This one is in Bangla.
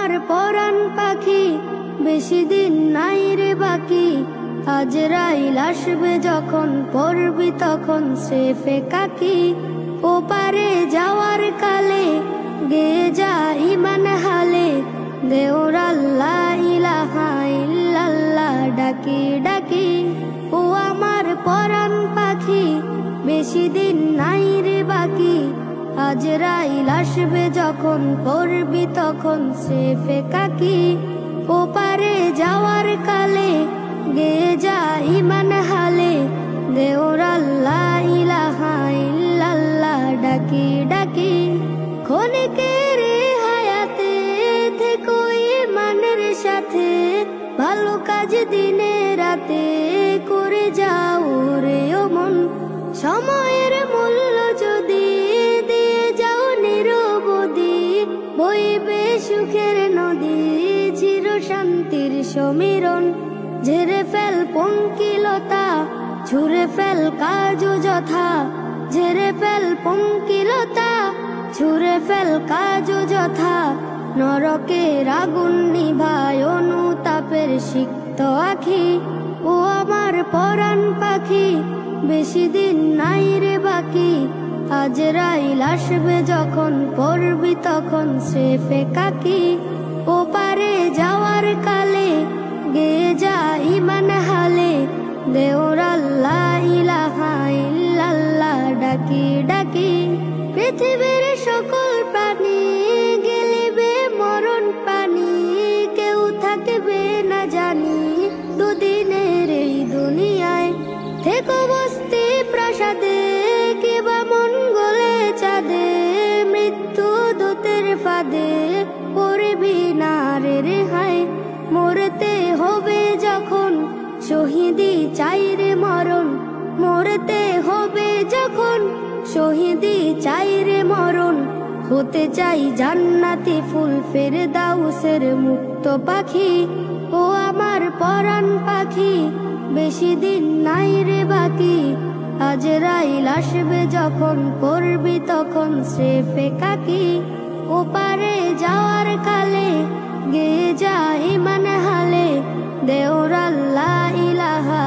আমার পরাণ পাখি বেশি দিন নাই রে বাকি, আজরাইল আসবে যখন পড়বি তখন স্রেফে কাকি। ওপারে যাওয়ার কালে গে যা ইমান হালে, দেওর আল্লাহ ইলাহা ইল্লাল্লাহ ডাকি ডাকি। ও আমার পরাণ পাখি বেশি দিন নাই রে বাকি, আজরাইল আসবে যখন পড়বি তখন স্রেফে কাকি। ওপারে যাওয়ার কালে গে যা ইমান হালে, দেওর আল্লাহ ইলাহা ইল্লাল্লাহ ডাকি ডাকি। ক্ষণিকের হায়াতে থেকো ইমানের সাথে, ভালো কাজ দিনে রাতে করে যাও রে ও মন। সময়ের মূল্য যদি দিয়ে যাও নিরবধি, বইবে সুখের নদী চির শান্তির সমীরণ। ঝেড়ে ফেল পঙ্কিলতা, ছুঁড়ে ফেল কাজ যথা, ঝেড়ে ফেল পঙ্কিলতা, ছুঁড়ে ফেল কাজ যথা। নরকের আগুন নিভায় অনুতাপের সিক্ত আখি। ও আমার পরাণ পাখি বেশি দিন নাই রে বাকি, আজরাইল আসবে যখন পড়বি তখন স্রেফে কাকি। ওপারে যাওয়ার কালে গে যা ইমান হালে, দেওর আল্লাহ ইলাহা ইল্লাল্লাহ ডাকি ডাকি। পৃথিবীর সকল প্রাণী গেলিবে মরণ পানি, কেউ থাকবে না জানি দুদিনের এই দুনিয়ায়। থেকো বস্তি প্রাসাদে কিবা মঙ্গলে চাঁদে, মৃত্যু দূতের ফাঁদে পড়বি না রে রেহাই। মরতে হবে যখন শহীদি চাই রে মরণ, মরতে হবে যখন শহীদি চাই রে মরণ। হতে চাই জান্নাতি ফুল ফেরদাউসের মুক্ত পাখি। ও আমার পরাণ পাখি বেশি দিন নাই রে বাকি, আজরাইল আসবে যখন পড়বি তখন স্রেফে কাকি। ওপারে যাওয়ার কালে গে যা ইমান হালে, দেওর আল্লাহ ইলাহা